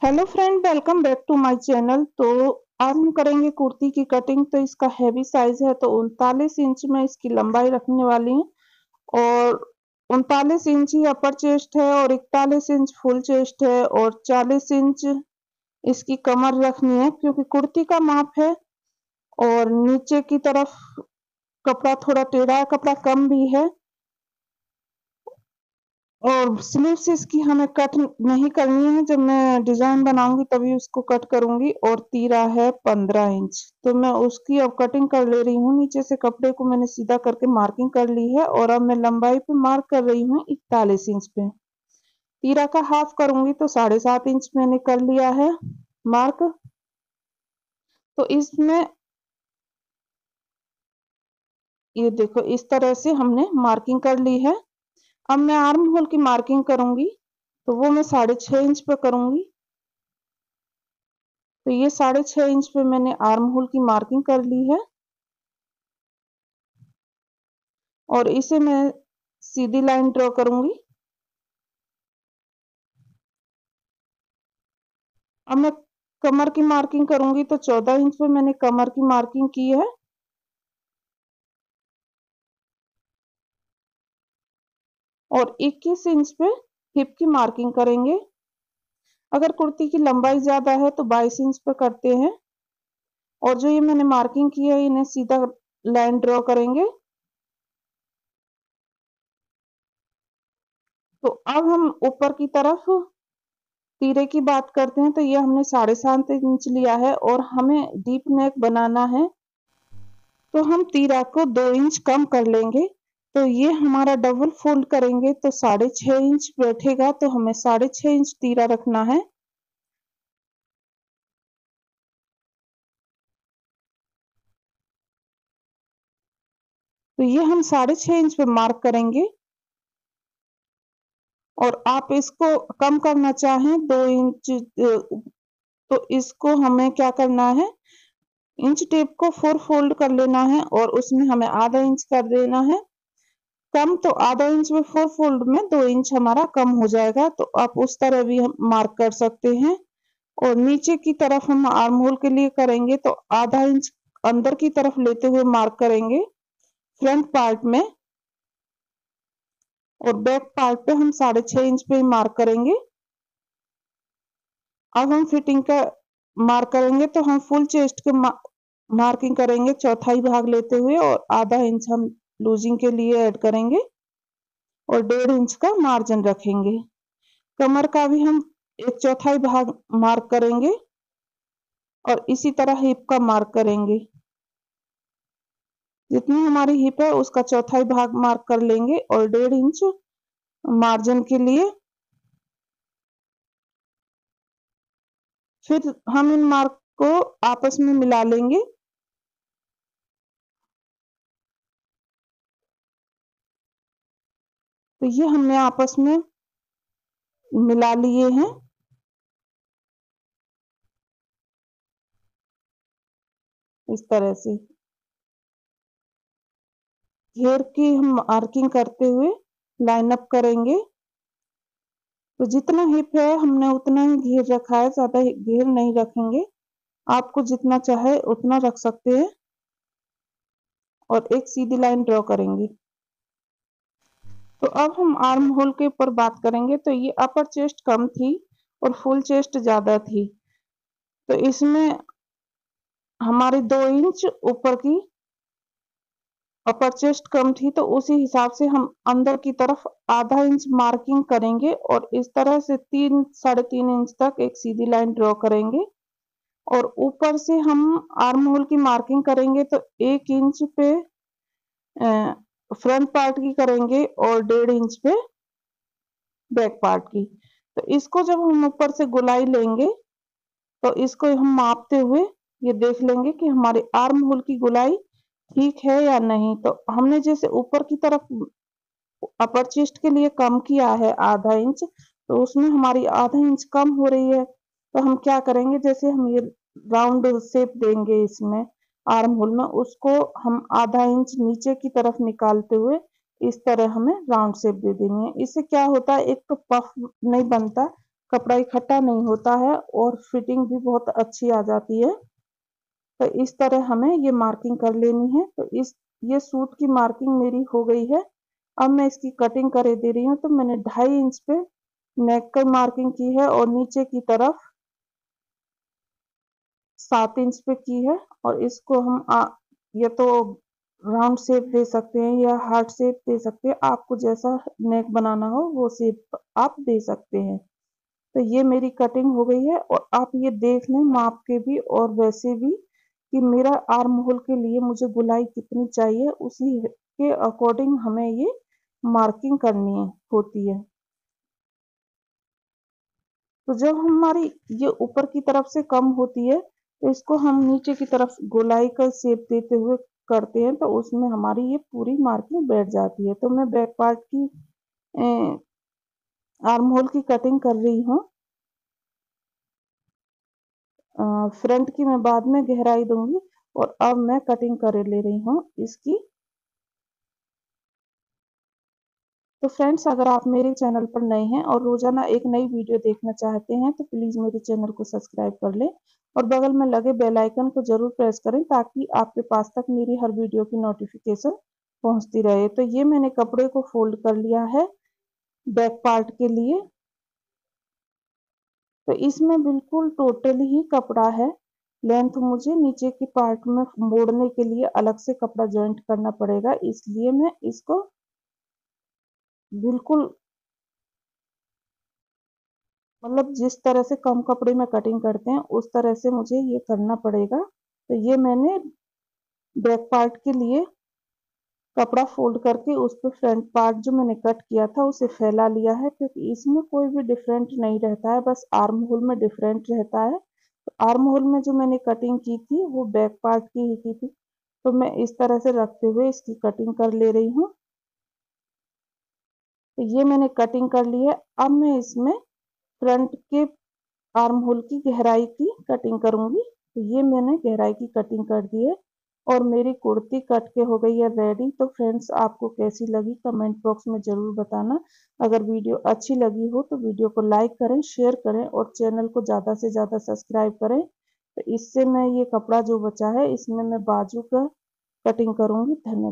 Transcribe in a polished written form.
Hello friend, welcome back to my channel. तो आज हम करेंगे कुर्ती की कटिंग। तो इसका हैवी साइज है, तो 39 इंच में इसकी लंबाई रखने वाली हूँ। और 39 इंच ही अपर चेस्ट है और 41 इंच फुल चेस्ट है और 40 इंच इसकी कमर रखनी है, क्योंकि कुर्ती का माप है। और नीचे की तरफ कपड़ा थोड़ा टेढ़ा है, कपड़ा कम भी है। और स्लीव्स इसकी हमें कट नहीं करनी है, जब मैं डिजाइन बनाऊंगी तभी उसको कट करूंगी। और तीरा है 15 इंच, तो मैं उसकी अब कटिंग कर ले रही हूँ। नीचे से कपड़े को मैंने सीधा करके मार्किंग कर ली है और अब मैं लंबाई पे मार्क कर रही हूँ 41 इंच पे। तीरा का हाफ करूंगी तो 7.5 इंच मैंने कर लिया है मार्क। तो इसमें ये देखो, इस तरह से हमने मार्किंग कर ली है। अब मैं आर्म होल की मार्किंग करूंगी, तो वो मैं 6.5 इंच पे करूंगी। तो ये 6.5 इंच पे मैंने आर्म होल की मार्किंग कर ली है और इसे मैं सीधी लाइन ड्रॉ करूंगी। अब मैं कमर की मार्किंग करूंगी, तो 14 इंच पे मैंने कमर की मार्किंग की है। और 21 इंच पे हिप की मार्किंग करेंगे। अगर कुर्ती की लंबाई ज्यादा है तो 22 इंच पे करते हैं। और जो ये मैंने मार्किंग की है, इन्हें सीधा लाइन ड्रॉ करेंगे। तो अब हम ऊपर की तरफ तीरे की बात करते हैं। तो ये हमने 7.5 इंच लिया है और हमें डीप नेक बनाना है, तो हम तीरा को 2 इंच कम कर लेंगे। तो ये हमारा डबल फोल्ड करेंगे तो 6.5 इंच बैठेगा, तो हमें 6.5 इंच तीरा रखना है। तो ये हम 6.5 इंच पे मार्क करेंगे। और आप इसको कम करना चाहें 2 इंच, तो इसको हमें क्या करना है, इंच टेप को 4 फोल्ड कर लेना है और उसमें हमें आधा इंच कर देना है कम। तो आधा इंच में 4 फोल्ड में 2 इंच हमारा कम हो जाएगा। तो आप उस तरह भी हम मार्क कर सकते हैं। और नीचे की तरफ हम आर्म होल के लिए करेंगे, तो आधा इंच अंदर की तरफ लेते हुए मार्क करेंगे फ्रंट पार्ट में। और बैक पार्ट पे हम 6.5 इंच पे ही मार्क करेंगे। अब हम फिटिंग का मार्क करेंगे, तो हम फुल चेस्ट के मार्किंग करेंगे चौथाई भाग लेते हुए, और आधा इंच हम लूजिंग के लिए ऐड करेंगे और 1.5 इंच का मार्जिन रखेंगे। कमर का भी हम एक चौथाई भाग मार्क करेंगे और इसी तरह हिप का मार्क करेंगे। जितनी हमारी हिप है उसका चौथाई भाग मार्क कर लेंगे और 1.5 इंच मार्जिन के लिए। फिर हम इन मार्क को आपस में मिला लेंगे। तो ये हमने आपस में मिला लिए हैं इस तरह से। घेर की हम मार्किंग करते हुए लाइन अप करेंगे। तो जितना हिप है हमने उतना ही घेर रखा है, ज्यादा घेर नहीं रखेंगे। आपको जितना चाहे उतना रख सकते हैं। और एक सीधी लाइन ड्रॉ करेंगे। तो अब हम आर्म होल के ऊपर बात करेंगे। तो ये अपर चेस्ट कम थी और फुल चेस्ट ज्यादा थी, तो इसमें हमारी 2 इंच ऊपर की अपर चेस्ट कम थी, तो उसी हिसाब से हम अंदर की तरफ आधा इंच मार्किंग करेंगे और इस तरह से 3-3.5 इंच तक एक सीधी लाइन ड्रॉ करेंगे। और ऊपर से हम आर्म होल की मार्किंग करेंगे, तो 1 इंच पे फ्रंट पार्ट की करेंगे और 1.5 इंच पे बैक पार्ट की। तो इसको जब हम ऊपर से गोलाई लेंगे, तो इसको हम मापते हुए ये देख लेंगे कि हमारे आर्म होल की गोलाई ठीक है या नहीं। तो हमने जैसे ऊपर की तरफ अपर चेस्ट के लिए कम किया है आधा इंच, तो उसमें हमारी आधा इंच कम हो रही है। तो हम क्या करेंगे, जैसे हम ये राउंड शेप देंगे इसमें आर्म होल में, उसको हम आधा इंच नीचे की तरफ निकालते हुए इस तरह हमें राउंड शेप दे देनी है। इससे क्या होता है, एक तो पफ नहीं बनता कपड़ा इकट्ठा नहीं होता है और फिटिंग भी बहुत अच्छी आ जाती है। तो इस तरह हमें ये मार्किंग कर लेनी है। तो ये सूट की मार्किंग मेरी हो गई है। अब मैं इसकी कटिंग कर दे रही हूँ। तो मैंने 2.5 इंच पे नेक की मार्किंग की है और नीचे की तरफ 7 इंच पे की है। और इसको हम या तो राउंड शेप दे सकते हैं या हार्ट शेप दे सकते हैं। आपको जैसा नेक बनाना हो वो शेप आप दे सकते हैं। तो ये मेरी कटिंग हो गई है और आप ये देख लें माप के भी और वैसे भी कि मेरा आर्म होल के लिए मुझे गोलाई कितनी चाहिए, उसी के अकॉर्डिंग हमें ये मार्किंग करनी होती है। तो जब हमारी ये ऊपर की तरफ से कम होती है तो इसको हम नीचे की तरफ गोलाई का शेप देते हुए करते हैं, तो उसमें हमारी ये पूरी मार्किंग बैठ जाती है। तो मैं बैक पार्ट की आर्म होल की कटिंग कर रही हूँ। फ्रंट की मैं बाद में गहराई दूंगी और अब मैं कटिंग कर ले रही हूँ इसकी। तो फ्रेंड्स, अगर आप मेरे चैनल पर नए हैं और रोजाना एक नई वीडियो देखना चाहते हैं तो प्लीज़ मेरे चैनल को सब्सक्राइब कर लें और बगल में लगे बेल आइकन को जरूर प्रेस करें ताकि आपके पास तक मेरी हर वीडियो की नोटिफिकेशन पहुंचती रहे। तो ये मैंने कपड़े को फोल्ड कर लिया है बैक पार्ट के लिए। तो इसमें बिल्कुल टोटल ही कपड़ा है। लेंथ मुझे नीचे की पार्ट में मोड़ने के लिए अलग से कपड़ा ज्वाइंट करना पड़ेगा, इसलिए मैं इसको बिल्कुल मतलब जिस तरह से कम कपड़े में कटिंग करते हैं उस तरह से मुझे ये करना पड़ेगा। तो ये मैंने बैक पार्ट के लिए कपड़ा फोल्ड करके उस पर फ्रंट पार्ट जो मैंने कट किया था उसे फैला लिया है, क्योंकि इसमें कोई भी डिफरेंट नहीं रहता है, बस आर्म होल में डिफरेंट रहता है। तो आर्म होल में जो मैंने कटिंग की थी वो बैक पार्ट की ही की थी। तो मैं इस तरह से रखते हुए इसकी कटिंग कर ले रही हूँ। तो ये मैंने कटिंग कर ली है। अब मैं इसमें फ्रंट के आर्म होल की गहराई की कटिंग करूंगी। तो ये मैंने गहराई की कटिंग कर दी है और मेरी कुर्ती कट के हो गई है रेडी। तो फ्रेंड्स, आपको कैसी लगी कमेंट बॉक्स में ज़रूर बताना। अगर वीडियो अच्छी लगी हो तो वीडियो को लाइक करें, शेयर करें और चैनल को ज़्यादा से ज़्यादा सब्सक्राइब करें। तो इससे मैं ये कपड़ा जो बचा है इसमें मैं बाजू का कटिंग करूंगी। धन्यवाद।